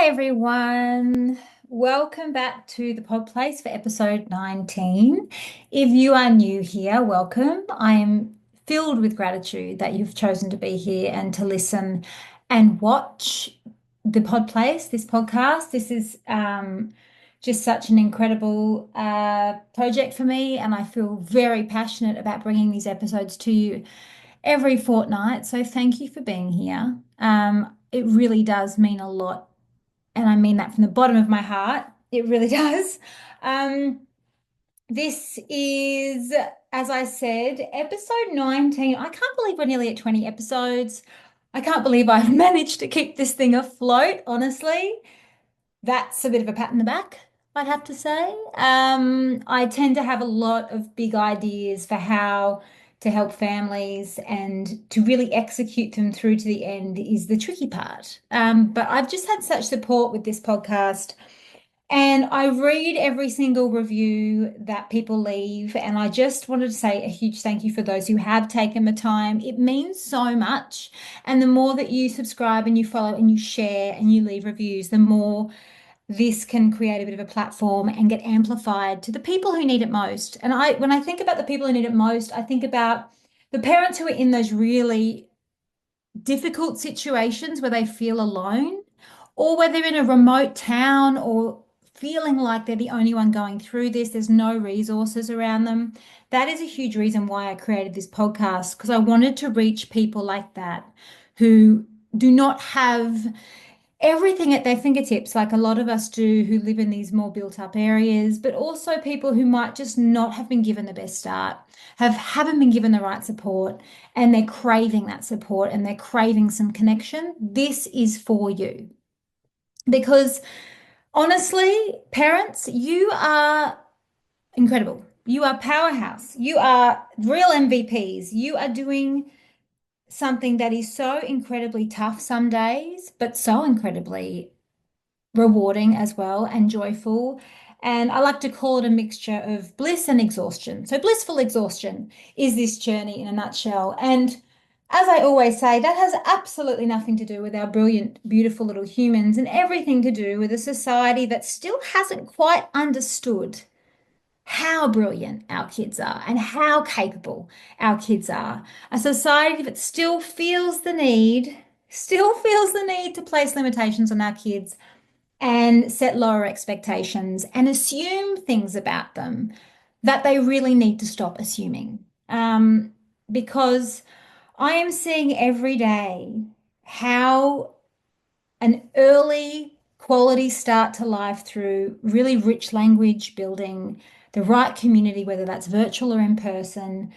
Hi everyone. Welcome back to the pod place for episode 19. If you are new here, welcome. I am filled with gratitude that you've chosen to be here and to listen and watch the pod place, this podcast. This is just such an incredible project for me, and I feel very passionate about bringing these episodes to you every fortnight. So thank you for being here. It really does mean a lot, and I mean that from the bottom of my heart. It really does. Um, this is, as I said, episode 19. I can't believe we're nearly at 20 episodes. I can't believe I've managed to keep this thing afloat, honestly. That's a bit of a pat in the back, I'd have to say. I tend to have a lot of big ideas for how to help families, and to really execute them through to the end is the tricky part. But I've just had such support with this podcast. And I read every single review that people leave. And I just wanted to say a huge thank you for those who have taken the time. It means so much. And the more that you subscribe and you follow and you share and you leave reviews, the more this can create a bit of a platform and get amplified to the people who need it most. And when I think about the people who need it most, I think about the parents who are in those really difficult situations where they feel alone, or where they're in a remote town or feeling like they're the only one going through this. There's no resources around them. That is a huge reason why I created this podcast, because I wanted to reach people like that who do not have everything at their fingertips, like a lot of us do who live in these more built up areas, but also people who might just not have been given the best start, haven't been given the right support, and they're craving that support and they're craving some connection. This is for you. Because honestly, parents, you are incredible. You are powerhouse. You are real MVPs. You are doing something that is so incredibly tough some days, but so incredibly rewarding as well and joyful. And I like to call it a mixture of bliss and exhaustion. So, blissful exhaustion is this journey in a nutshell. And as I always say, that has absolutely nothing to do with our brilliant, beautiful little humans, and everything to do with a society that still hasn't quite understood how brilliant our kids are and how capable our kids are. A society that still feels the need to place limitations on our kids and set lower expectations and assume things about them that they really need to stop assuming. Because I am seeing every day how an early quality start to life through really rich language building, the right community, whether that's virtual or in person,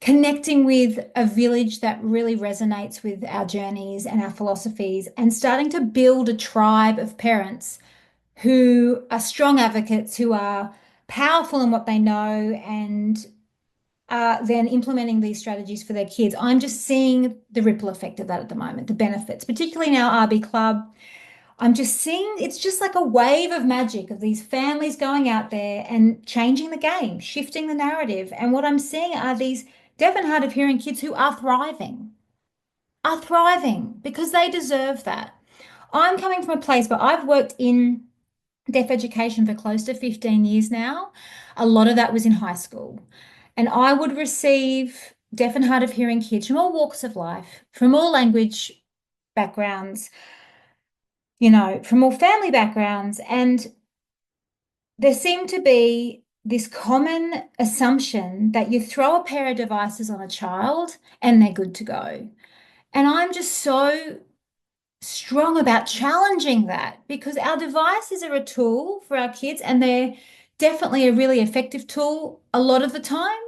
connecting with a village that really resonates with our journeys and our philosophies, and starting to build a tribe of parents who are strong advocates, who are powerful in what they know, and are then implementing these strategies for their kids. I'm just seeing the ripple effect of that at the moment, the benefits, particularly in our RB club. I'm just seeing it's just like a wave of magic of these families going out there and changing the game, shifting the narrative. And what I'm seeing are these deaf and hard of hearing kids who are thriving because they deserve that. I'm coming from a place where I've worked in deaf education for close to 15 years now. A lot of that was in high school. And I would receive deaf and hard of hearing kids from all walks of life, from all language backgrounds, from all family backgrounds. And there seemed to be this common assumption that you throw a pair of devices on a child and they're good to go. And I'm just so strong about challenging that, because our devices are a tool for our kids and they're definitely a really effective tool a lot of the time,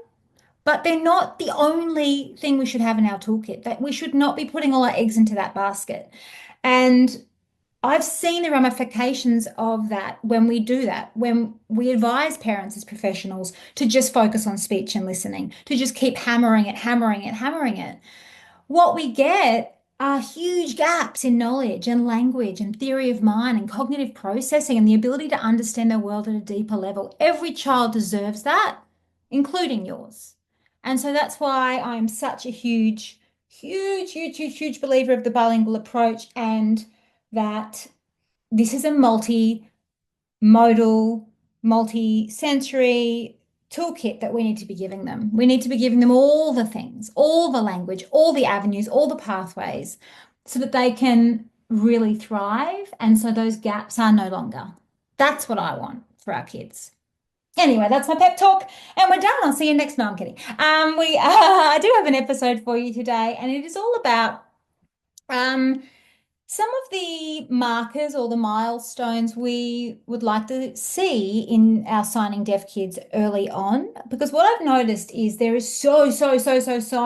but they're not the only thing we should have in our toolkit, that we should not be putting all our eggs into that basket. And I've seen the ramifications of that when we do that, when we advise parents as professionals to just focus on speech and listening, to just keep hammering it, hammering it, hammering it. What we get are huge gaps in knowledge and language and theory of mind and cognitive processing and the ability to understand the world at a deeper level. Every child deserves that, including yours. And so that's why I'm such a huge, huge, huge, huge, huge believer of the bilingual approach, and that this is a multi-modal, multi-sensory toolkit that we need to be giving them. We need to be giving them all the things, all the language, all the avenues, all the pathways, so that they can really thrive. And so those gaps are no longer. That's what I want for our kids. Anyway, that's my pep talk, and we're done. I'll see you next. No, I'm kidding. I do have an episode for you today, and it is all about um, some of the markers or the milestones we would like to see in our signing deaf kids early on. Because what I've noticed is there is so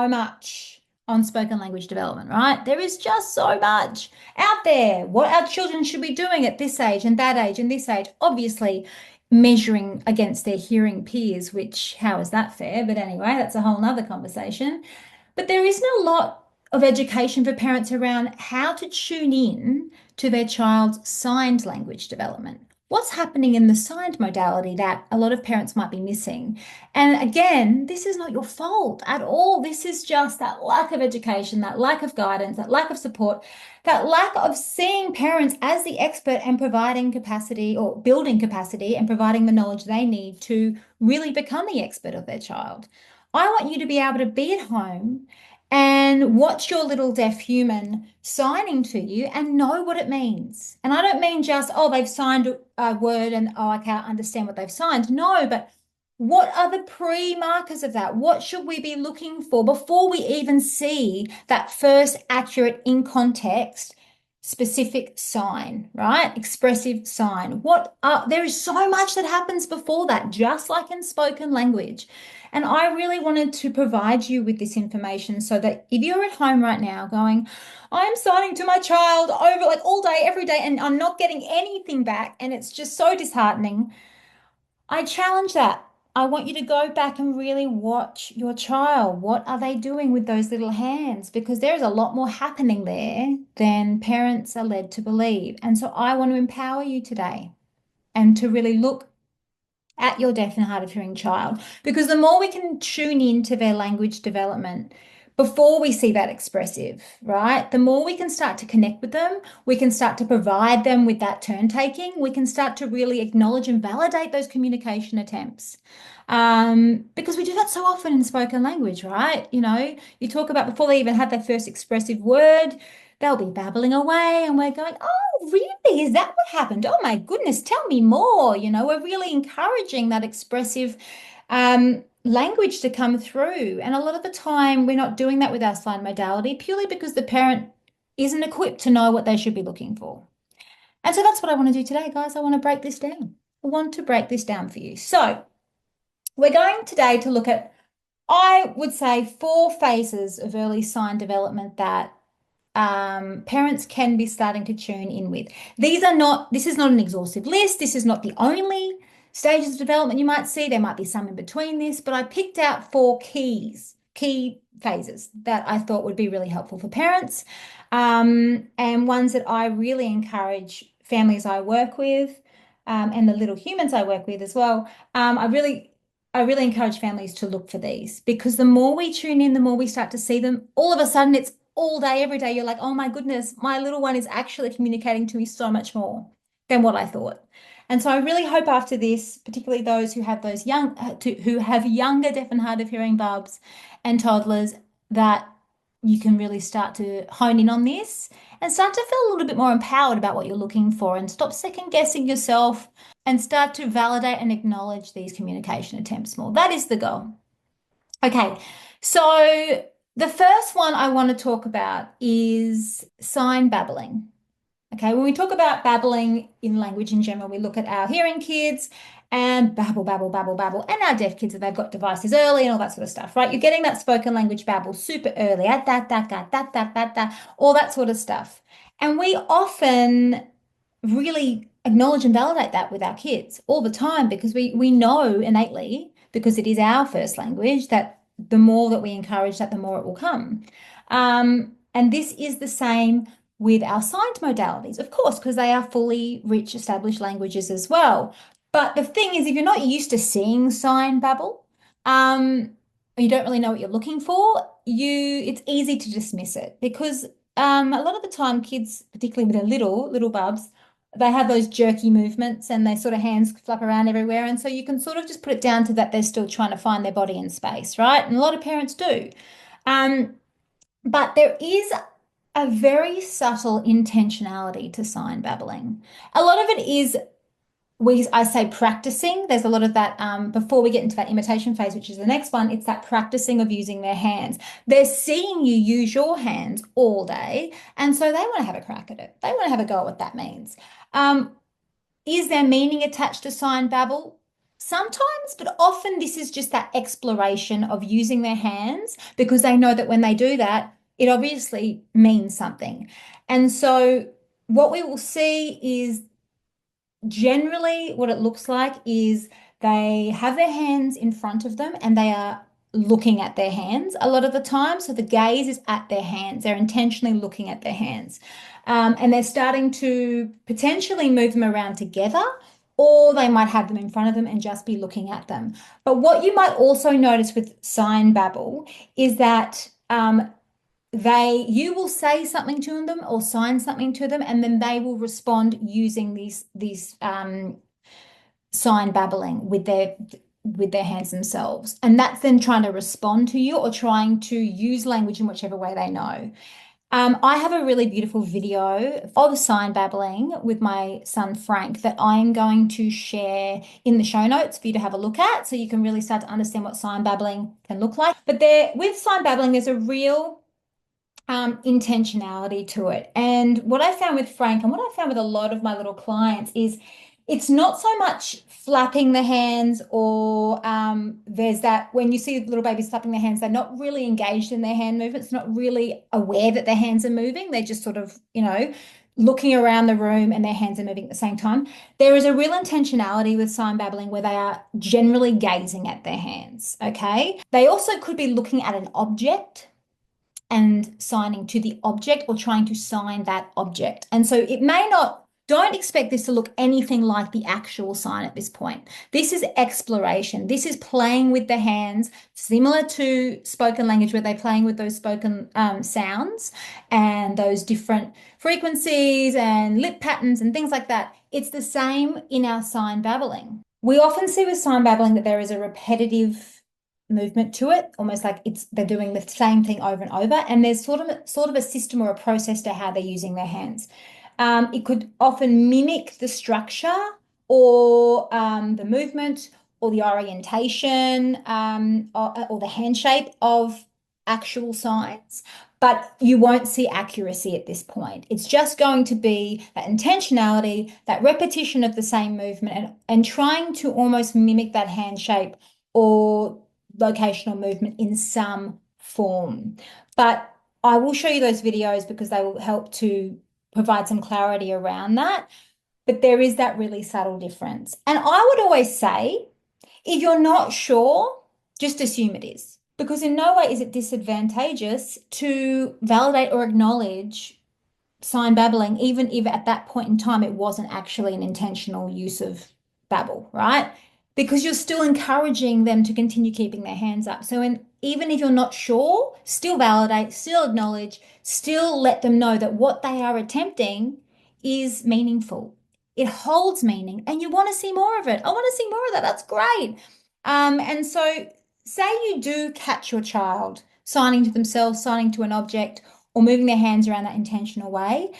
much on spoken language development, right? There is just so much out there. What our children should be doing at this age and that age and this age, obviously measuring against their hearing peers, which how is that fair? But anyway, that's a whole nother conversation. But there isn't a lot of education for parents around how to tune in to their child's signed language development. What's happening in the signed modality that a lot of parents might be missing? And again, this is not your fault at all. This is just that lack of education, that lack of guidance, that lack of support, that lack of seeing parents as the expert and providing capacity or building capacity and providing the knowledge they need to really become the expert of their child. I want you to be able to be at home and watch your little deaf human signing to you and know what it means. And I don't mean just, oh, they've signed a word and oh, I can't understand what they've signed. No, but what are the pre-markers of that? What should we be looking for before we even see that first accurate in context specific sign, right? Expressive sign. There is so much that happens before that, just like in spoken language. And I really wanted to provide you with this information so that if you're at home right now going, I'm signing to my child over like all day, every day, and I'm not getting anything back, and it's just so disheartening, I challenge that. I want you to go back and really watch your child. What are they doing with those little hands? Because there's a lot more happening there than parents are led to believe. And so I want to empower you today and to really look at your deaf and hard of hearing child. Because the more we can tune into their language development before we see that expressive, right? The more we can start to connect with them, we can start to provide them with that turn taking, we can start to really acknowledge and validate those communication attempts. Because we do that so often in spoken language, right? You know, you talk about before they even have their first expressive word, they'll be babbling away and we're going, oh, really? Is that what happened? Oh my goodness, tell me more. You know, we're really encouraging that expressive language to come through. And a lot of the time we're not doing that with our sign modality purely because the parent isn't equipped to know what they should be looking for. And so that's what I want to do today, guys. I want to break this down. I want to break this down for you. So we're going today to look at, I would say, 4 phases of early sign development that parents can be starting to tune in with. This is not an exhaustive list. This is not the only stages of development you might see. There might be some in between this, but I picked out 4 key phases that I thought would be really helpful for parents, and ones that I really encourage families I work with, and the little humans I work with as well. I really encourage families to look for these because the more we tune in, the more we start to see them. All of a sudden, it's all day, every day. You're like, oh my goodness, my little one is actually communicating to me so much more than what I thought. And so I really hope after this, particularly those who have who have younger deaf and hard of hearing bubs and toddlers, that you can really start to hone in on this and start to feel a little bit more empowered about what you're looking for and stop second guessing yourself and start to validate and acknowledge these communication attempts more. That is the goal. Okay, so the first one I want to talk about is sign babbling. Okay, when we talk about babbling in language in general, we look at our hearing kids and babble, babble, babble, babble, and our deaf kids if they've got devices early and all that sort of stuff, right? You're getting that spoken language babble super early, at that, all that sort of stuff. And we often really acknowledge and validate that with our kids all the time because we know innately, because it is our first language, that the more that we encourage that, the more it will come. And this is the same with our signed modalities, of course, because they are fully rich, established languages as well. But the thing is, if you're not used to seeing sign babble, you don't really know what you're looking for, it's easy to dismiss it because a lot of the time kids, particularly with their little bubs, they have those jerky movements and they sort of hands flap around everywhere. And so you can sort of just put it down to that they're still trying to find their body in space, right? And a lot of parents do. Um, but there is a very subtle intentionality to sign babbling. A lot of it is I say practicing. There's a lot of that before we get into that imitation phase, which is the next one. It's that practicing of using their hands. They're seeing you use your hands all day, and so they want to have a crack at it. They want to have a go at what that means. Um, is there meaning attached to sign babble? Sometimes, but often this is just that exploration of using their hands because they know that when they do that, it obviously means something. And so what we will see is generally what it looks like is they have their hands in front of them and they are looking at their hands a lot of the time. So the gaze is at their hands. They're intentionally looking at their hands. And they're starting to potentially move them around together, or they might have them in front of them and just be looking at them. But what you might also notice with sign babble is that you will say something to them or sign something to them, and then they will respond using these sign babbling with their hands themselves. And that's then trying to respond to you or trying to use language in whichever way they know. I have a really beautiful video of sign babbling with my son Frank that I'm going to share in the show notes for you to have a look at so you can really start to understand what sign babbling can look like. But there, with sign babbling, there's a real intentionality to it. And what I found with Frank and what I found with a lot of my little clients is it's not so much flapping the hands or there's that when you see little babies flapping their hands, they're not really engaged in their hand movements, not really aware that their hands are moving. They're just sort of, looking around the room and their hands are moving at the same time. There is a real intentionality with sign babbling where they are generally gazing at their hands. Okay. They also could be looking at an object and signing to the object or trying to sign that object. And so it may not, don't expect this to look anything like the actual sign at this point. This is exploration. This is playing with the hands, similar to spoken language where they're playing with those spoken sounds and those different frequencies and lip patterns and things like that. It's the same in our sign babbling. We often see with sign babbling that there is a repetitive movement to it, almost like they're doing the same thing over and over, and there's sort of a system or a process to how they're using their hands. It could often mimic the structure or the movement or the orientation or the hand shape of actual signs, but you won't see accuracy at this point. It's just going to be that intentionality, that repetition of the same movement, and trying to almost mimic that hand shape or locational movement in some form. But I will show you those videos because they will help to provide some clarity around that. But there is that really subtle difference. And I would always say, if you're not sure, just assume it is. Because in no way is it disadvantageous to validate or acknowledge sign babbling, even if at that point in time it wasn't actually an intentional use of babble, right? Because you're still encouraging them to continue keeping their hands up. So even if you're not sure, still validate, still acknowledge, still let them know that what they are attempting is meaningful. It holds meaning and you want to see more of it. I want to see more of that. That's great. And so say you do catch your child signing to themselves, signing to an object, or moving their hands around that intentional way,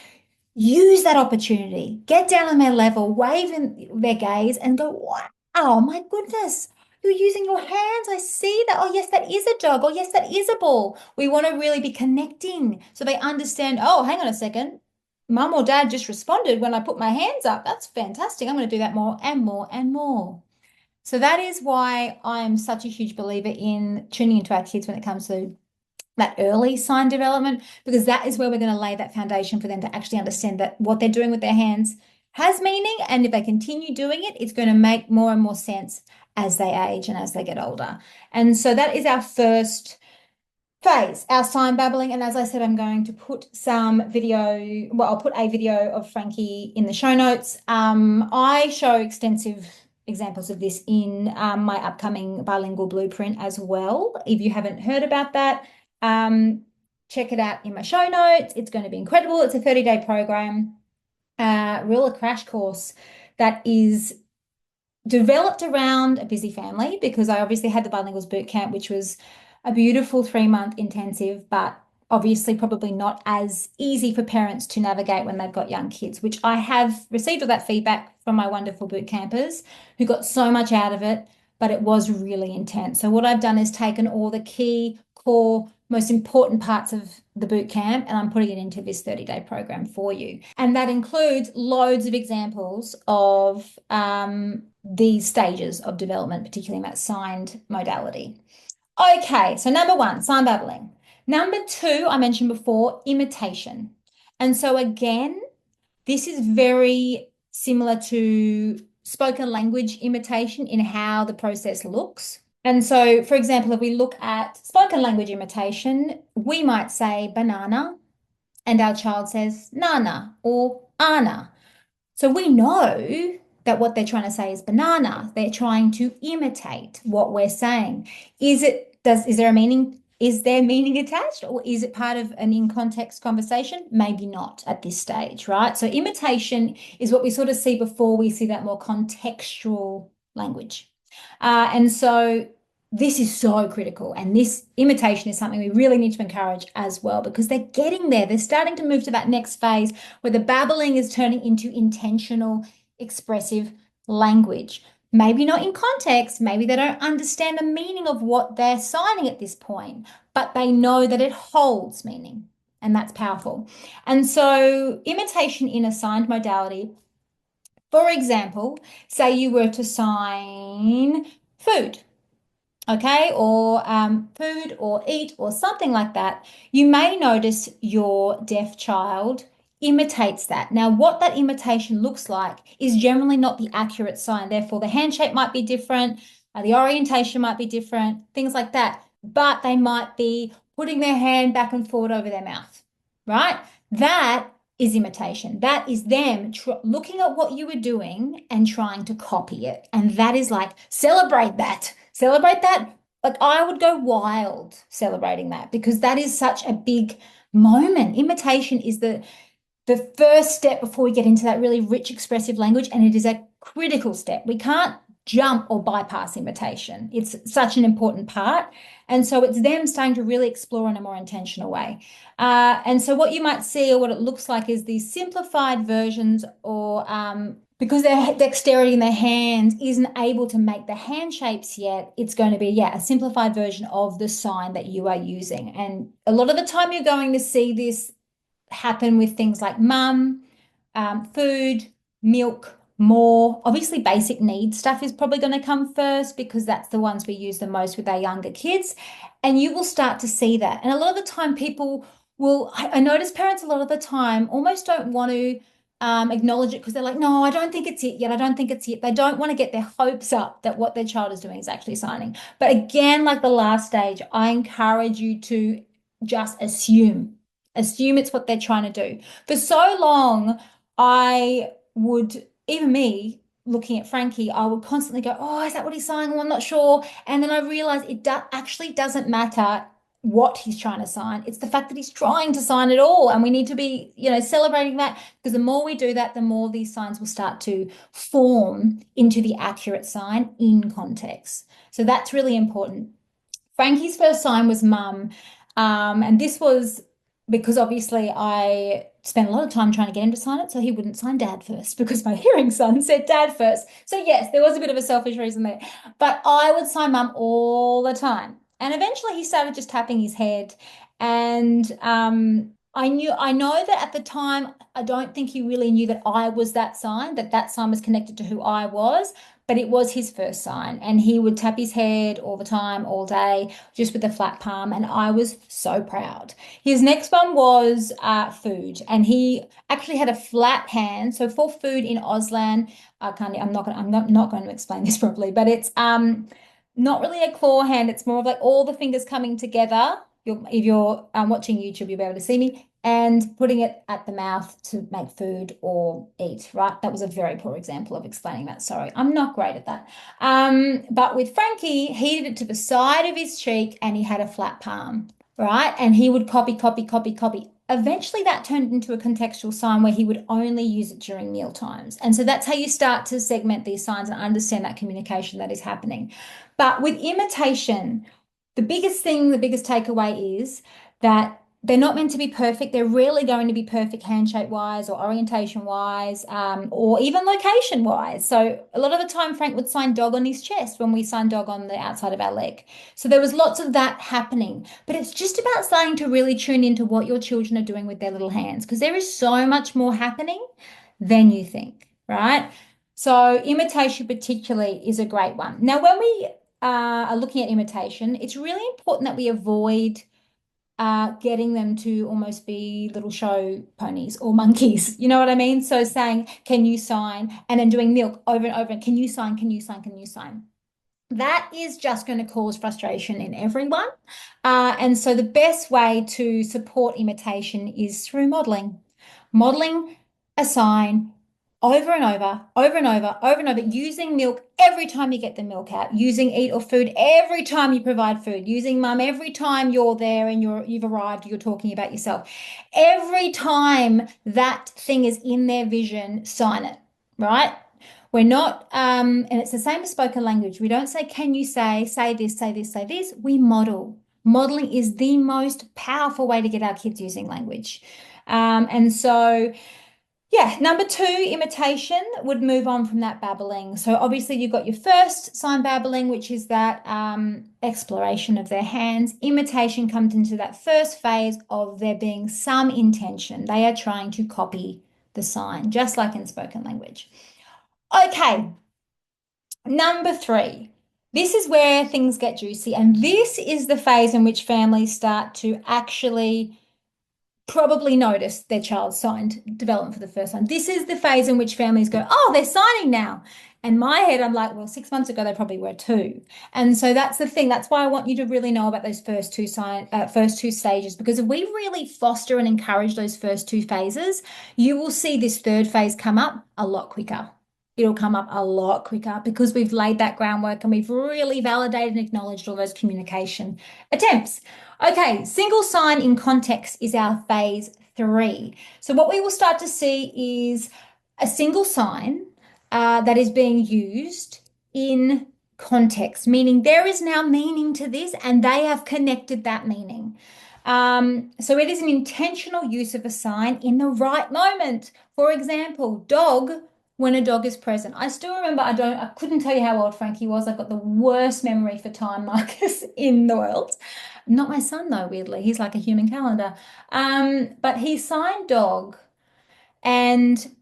use that opportunity. Get down on their level, wave in their gaze, and go, wow, my goodness, you're using your hands. I see that. Oh, yes, that is a dog. Oh, yes, that is a ball. We want to really be connecting so they understand, oh, hang on a second. Mum or dad just responded when I put my hands up. That's fantastic. I'm going to do that more and more and more. So that is why I'm such a huge believer in tuning into our kids when it comes to that early sign development, because that is where we're going to lay that foundation for them to actually understand that what they're doing with their hands has meaning. And if they continue doing it, it's going to make more and more sense as they age and as they get older. And so that is our first phase, our sign babbling. And as I said, I'm going to put some video, well, I'll put a video of Frankie in the show notes. I show extensive examples of this in my upcoming bilingual blueprint as well. If you haven't heard about that, check it out in my show notes. It's going to be incredible. It's a 30-day program. real crash course that is developed around a busy family because I obviously had the bilinguals boot camp, which was a beautiful 3 month intensive, but obviously probably not as easy for parents to navigate when they've got young kids, which I have received all that feedback from my wonderful boot campers who got so much out of it, but it was really intense. So what I've done is taken all the key, core, most important parts of the boot camp and I'm putting it into this 30-day program for you. And that includes loads of examples of these stages of development, particularly in that signed modality. Okay, so number one, sign babbling. Number two, I mentioned before, imitation. And so again, this is very similar to spoken language imitation in how the process looks. And so, for example, if we look at spoken language imitation, we might say banana, and our child says nana or ana. So we know that what they're trying to say is banana. They're trying to imitate what we're saying. Is there a meaning? Is there meaning attached or is it part of an in context conversation? Maybe not at this stage, right? So imitation is what we sort of see before we see that more contextual language. And so this is so critical. And this imitation is something we really need to encourage as well because they're getting there. They're starting to move to that next phase where the babbling is turning into intentional, expressive language. Maybe not in context, maybe they don't understand the meaning of what they're signing at this point, but they know that it holds meaning, and that's powerful. And so, imitation in a signed modality, for example, say you were to sign food, okay, or food or eat or something like that, you may notice your deaf child imitates that. Now, what that imitation looks like is generally not the accurate sign. Therefore, the handshake might be different, the orientation might be different, things like that. But they might be putting their hand back and forward over their mouth, right? That is imitation. That is them looking at what you were doing and trying to copy it. And that is like, celebrate that. Celebrate that. Like, I would go wild celebrating that because that is such a big moment. Imitation is the first step before we get into that really rich expressive language, and it is a critical step. We can't jump or bypass imitation. It's such an important part. And so it's them starting to really explore in a more intentional way. And so what you might see or what it looks like is these simplified versions or because their dexterity in their hands isn't able to make the hand shapes yet, it's going to be, yeah, a simplified version of the sign that you are using. And a lot of the time you're going to see this happen with things like mum, food, milk, more. Obviously, basic needs stuff is probably going to come first because that's the ones we use the most with our younger kids. And you will start to see that. And a lot of the time, people will, I notice parents a lot of the time almost don't want to acknowledge it because they're like, no, I don't think it's it yet. I don't think it's it. They don't want to get their hopes up that what their child is doing is actually signing. But again, like the last stage, I encourage you to just assume it's what they're trying to do. For so long, I would, even me, looking at Frankie, I would constantly go, oh, is that what he's saying? Well, I'm not sure. And then I realized it actually doesn't matter what he's trying to sign. It's the fact that he's trying to sign it all. And we need to be, celebrating that because the more we do that, the more these signs will start to form into the accurate sign in context. So that's really important. Frankie's first sign was mum. And this was because obviously I spent a lot of time trying to get him to sign it so he wouldn't sign dad first because my hearing son said dad first. So yes, there was a bit of a selfish reason there. But I would sign mum all the time. And eventually he started just tapping his head. And I know that at the time, I don't think he really knew that I was that sign, that sign was connected to who I was, but it was his first sign. And he would tap his head all the time, all day, just with a flat palm. And I was so proud. His next one was food. And he actually had a flat hand. So for food in Auslan, I'm not going to explain this properly, but it's not really a claw hand. It's more of like all the fingers coming together. If you're watching YouTube, you'll be able to see me and putting it at the mouth to make food or eat, right? That was a very poor example of explaining that. Sorry, I'm not great at that. But with Frankie, he did it to the side of his cheek and he had a flat palm, right? And he would copy, copy, copy, copy eventually that turned into a contextual sign where he would only use it during meal times. And so that's how you start to segment these signs and understand that communication that is happening. But with imitation, the biggest thing, the biggest takeaway is that they're not meant to be perfect. They're rarely going to be perfect handshake wise or orientation wise, or even location wise. So a lot of the time, Frank would sign dog on his chest when we sign dog on the outside of our leg. So there was lots of that happening. But it's just about starting to really tune into what your children are doing with their little hands, because there is so much more happening than you think, right? So imitation particularly is a great one. Now, when we are looking at imitation, it's really important that we avoid getting them to almost be little show ponies or monkeys. You know what I mean? So saying, can you sign? And then doing milk over and over. And can you sign? Can you sign? Can you sign? That is just going to cause frustration in everyone. And so the best way to support imitation is through modeling. Modeling a sign over and over, over and over, over and over, using milk every time you get the milk out, using eat or food every time you provide food, using mum every time you're there and you've arrived, you're talking about yourself. Every time that thing is in their vision, sign it, right? We're not, and it's the same as spoken language. We don't say, can you say this, say this, say this. We model. Modeling is the most powerful way to get our kids using language. And so, yeah, number two, imitation would move on from that babbling. So obviously you've got your first sign babbling, which is that exploration of their hands. Imitation comes into that first phase of there being some intention. They are trying to copy the sign, just like in spoken language. Okay, number three. This is where things get juicy, and this is the phase in which families start to actually probably notice their child signed development for the first time. This is the phase in which families go, oh, they're signing now. And my head, I'm like, well, 6 months ago they probably were too. And so that's the thing. That's why I want you to really know about those first two stages, because if we really foster and encourage those first two phases, you will see this third phase come up a lot quicker. It'll come up a lot quicker because we've laid that groundwork and we've really validated and acknowledged all those communication attempts. Okay, single sign in context is our phase three. So what we will start to see is a single sign that is being used in context, meaning there is now meaning to this and they have connected that meaning. So it is an intentional use of a sign in the right moment. For example, dog, when a dog is present. I still remember, I couldn't tell you how old Frankie was. I've got the worst memory for time markers in the world. Not my son though, weirdly. He's like a human calendar. But he signed dog, and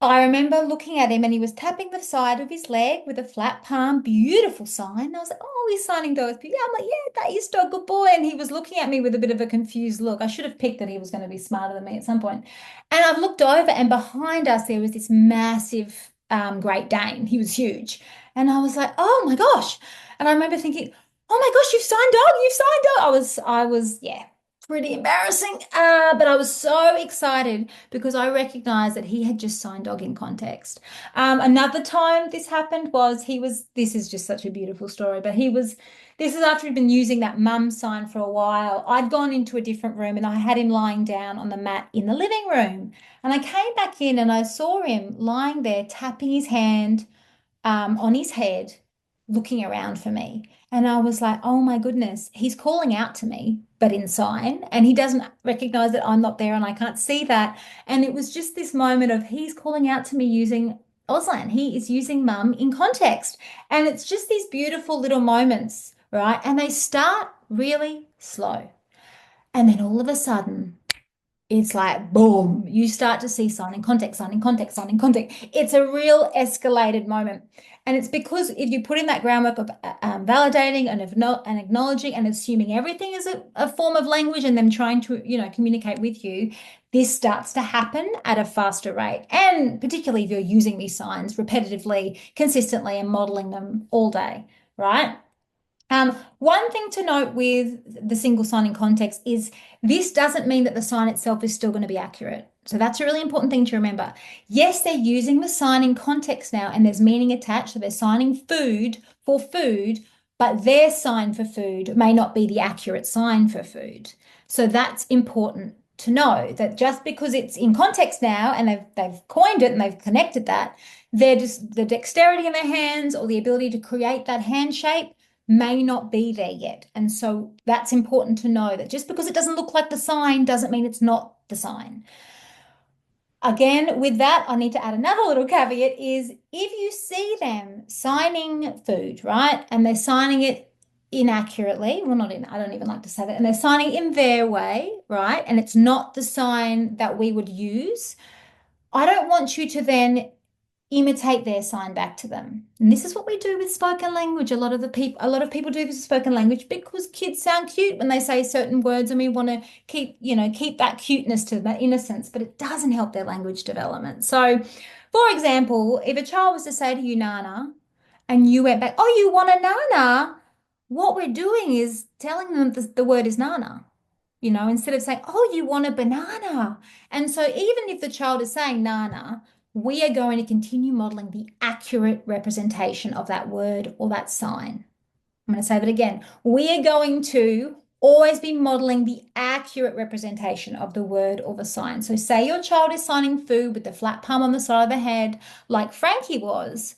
I remember looking at him and he was tapping the side of his leg with a flat palm, beautiful sign. I was like, oh, he's signing dog. Yeah, I'm like, yeah, that is dog, good boy. And he was looking at me with a bit of a confused look. I should have picked that he was going to be smarter than me at some point. And I've looked over and behind us there was this massive Great Dane. He was huge. And I was like, oh my gosh. And I remember thinking, oh my gosh, you've signed dog. Yeah, pretty embarrassing. But I was so excited because I recognized that he had just signed dog in context. Another time this happened was this is just such a beautiful story, but this is after he'd been using that mum sign for a while. I'd gone into a different room and I had him lying down on the mat in the living room. And I came back in and I saw him lying there tapping his hand on his head, looking around for me. And I was like, oh my goodness, he's calling out to me, but in sign, and he doesn't recognize that I'm not there and I can't see that. And it was just this moment of he's calling out to me using Auslan. He is using mum in context. And it's just these beautiful little moments, right? And they start really slow. And then all of a sudden, it's like boom, you start to see sign in context, sign in context, sign in context. It's a real escalated moment. And it's because if you put in that groundwork of validating and acknowledging and assuming everything is a form of language and them trying to, communicate with you, this starts to happen at a faster rate. And particularly if you're using these signs repetitively, consistently, and modeling them all day, right? One thing to note with the single sign in context is this doesn't mean that the sign itself is still going to be accurate. So that's a really important thing to remember. Yes, they're using the sign in context now and there's meaning attached. So they're signing food for food, but their sign for food may not be the accurate sign for food. So that's important to know that just because it's in context now and they've coined it and they've connected that, they're just the dexterity in their hands or the ability to create that hand shape may not be there yet. And so that's important to know that just because it doesn't look like the sign doesn't mean it's not the sign. Again, with that, I need to add another little caveat is if you see them signing food, right, and they're signing it inaccurately, well, not in, I don't even like to say that, and they're signing in their way, right, and it's not the sign that we would use, I don't want you to then imitate their sign back to them. And this is what we do with spoken language. A lot of people do this with spoken language because kids sound cute when they say certain words and we want to keep that cuteness to that innocence, but it doesn't help their language development. So, for example, if a child was to say to you, Nana, and you went back, oh, you want a Nana? What we're doing is telling them the word is Nana, instead of saying, oh, you want a banana. And so even if the child is saying Nana, we are going to continue modeling the accurate representation of that word or that sign. I'm going to say that again. We are going to always be modeling the accurate representation of the word or the sign. So say your child is signing food with the flat palm on the side of the head, like Frankie was.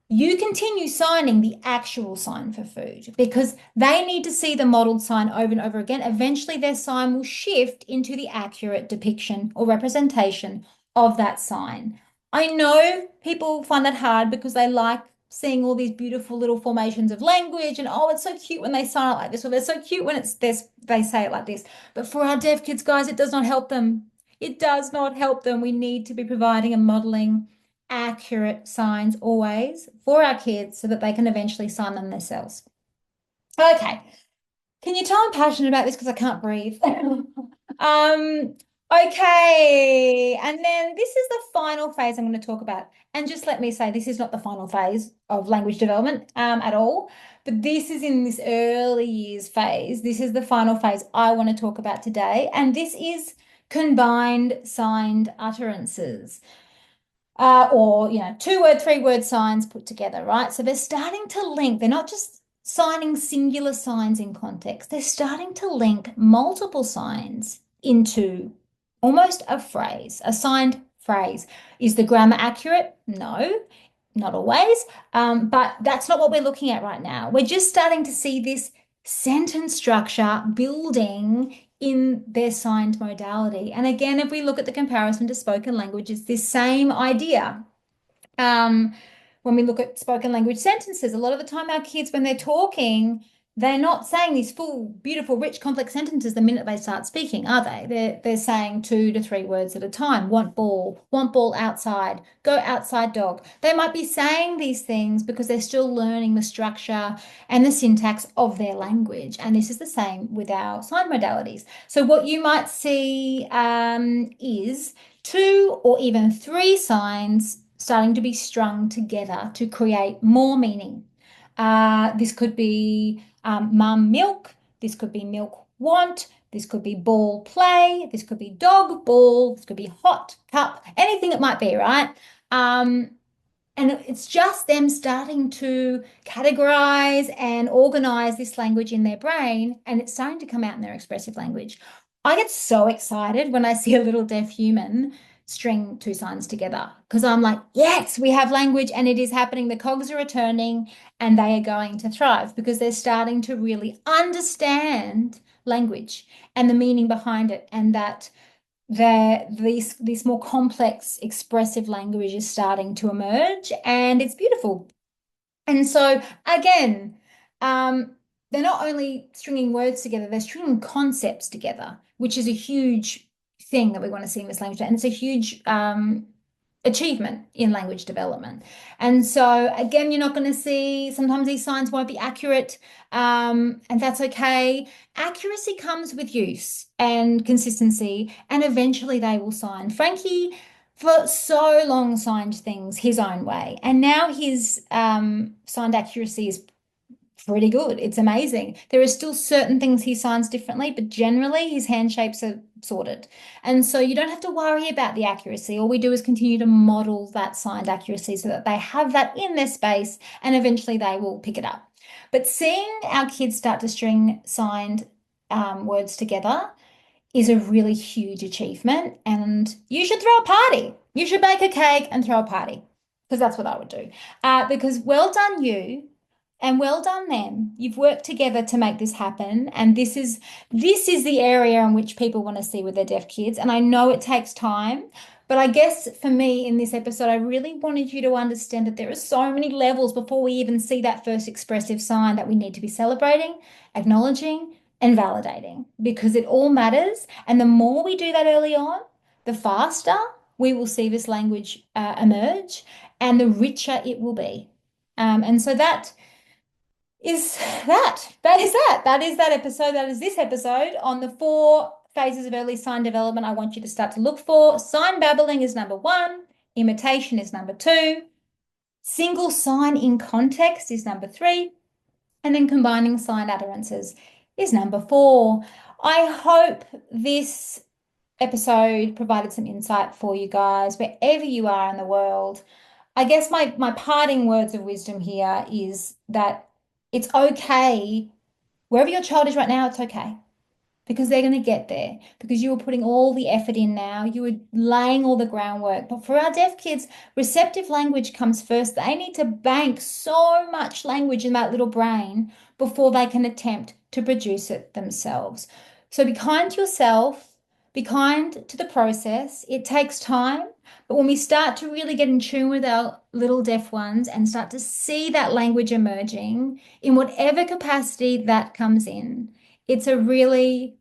You continue signing the actual sign for food because they need to see the modeled sign over and over again. Eventually, their sign will shift into the accurate depiction or representation of that sign. I know people find that hard because they like seeing all these beautiful little formations of language and oh, it's so cute when they sign it like this, or they're so cute when it's this, they say it like this. But for our deaf kids, guys, it does not help them. It does not help them. We need to be providing and modeling accurate signs always for our kids so that they can eventually sign them themselves. Okay. Can you tell I'm passionate about this because I can't breathe? Um, okay. And then this is the final phase I'm going to talk about. And just let me say, this is not the final phase of language development at all, but this is in this early years phase. This is the final phase I want to talk about today. And this is combined signed utterances or 2 word, 3 word signs put together, right? So they're starting to link. They're not just signing singular signs in context. They're starting to link multiple signs into almost a phrase, a signed phrase. Is the grammar accurate? No, not always. But that's not what we're looking at right now. We're just starting to see this sentence structure building in their signed modality. And again, if we look at the comparison to spoken language, it's this same idea. Um, when we look at spoken language sentences, a lot of the time our kids, when they're talking, they're not saying these full, beautiful, rich, complex sentences the minute they start speaking, are they? They're saying 2 to 3 words at a time. Want ball outside, go outside dog. They might be saying these things because they're still learning the structure and the syntax of their language. And this is the same with our sign modalities. So what you might see is 2 or even 3 signs starting to be strung together to create more meaning. This could be mum milk, this could be milk want, this could be ball play, this could be dog ball, this could be hot cup, anything it might be, right? And it's just them starting to categorize and organize this language in their brain, and it's starting to come out in their expressive language. I get so excited when I see a little deaf human string 2 signs together because I'm like, yes, we have language and it is happening. The cogs are returning and they are going to thrive because they're starting to really understand language and the meaning behind it, and that this more complex expressive language is starting to emerge and it's beautiful. And so again, they're not only stringing words together, they're stringing concepts together, which is a huge thing that we want to see in this language. And it's a huge achievement in language development. And so again, you're not going to see, sometimes these signs won't be accurate, and that's okay. Accuracy comes with use and consistency, and eventually they will sign. Frankie for so long signed things his own way, and now his signed accuracy is pretty good. It's amazing. There are still certain things he signs differently, but generally his hand shapes are sorted. And so you don't have to worry about the accuracy. All we do is continue to model that signed accuracy so that they have that in their space and eventually they will pick it up. But seeing our kids start to string signed words together is a really huge achievement. And you should throw a party. You should bake a cake and throw a party because that's what I would do. Because well done you and well done them. You've worked together to make this happen. And this is the area in which people want to see with their deaf kids. And I know it takes time. But I guess for me in this episode, I really wanted you to understand that there are so many levels before we even see that first expressive sign that we need to be celebrating, acknowledging, and validating because it all matters. And the more we do that early on, the faster we will see this language emerge and the richer it will be. And so that is that. That is that. That is that episode. That is this episode on the 4 phases of early sign development I want you to start to look for. Sign babbling is number 1, imitation is number 2, single sign in context is number 3, and then combining sign utterances is number 4. I hope this episode provided some insight for you guys, wherever you are in the world. I guess my parting words of wisdom here is that it's okay. Wherever your child is right now, it's okay because they're going to get there because you were putting all the effort in now. You were laying all the groundwork. But for our deaf kids, receptive language comes first. They need to bank so much language in that little brain before they can attempt to produce it themselves. So be kind to yourself, be kind to the process. It takes time. But when we start to really get in tune with our little deaf ones and start to see that language emerging in whatever capacity that comes in, it's a really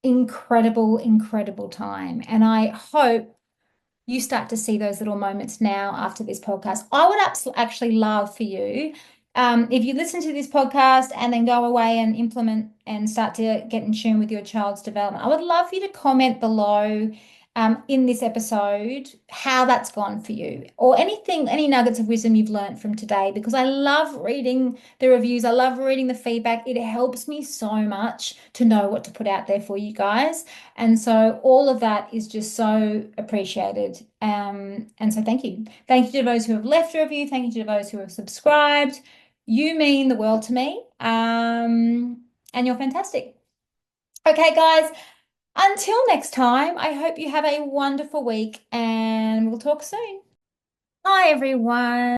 incredible, incredible time. And I hope you start to see those little moments now after this podcast. I would actually love for you, if you listen to this podcast and then go away and implement and start to get in tune with your child's development, I would love for you to comment below in this episode how that's gone for you or anything, any nuggets of wisdom you've learned from today, because I love reading the reviews. I love reading the feedback. It helps me so much to know what to put out there for you guys. And so all of that is just so appreciated. And so thank you. Thank you to those who have left a review. Thank you to those who have subscribed. You mean the world to me. And you're fantastic. Okay, guys. Until next time, I hope you have a wonderful week and we'll talk soon. Hi, everyone.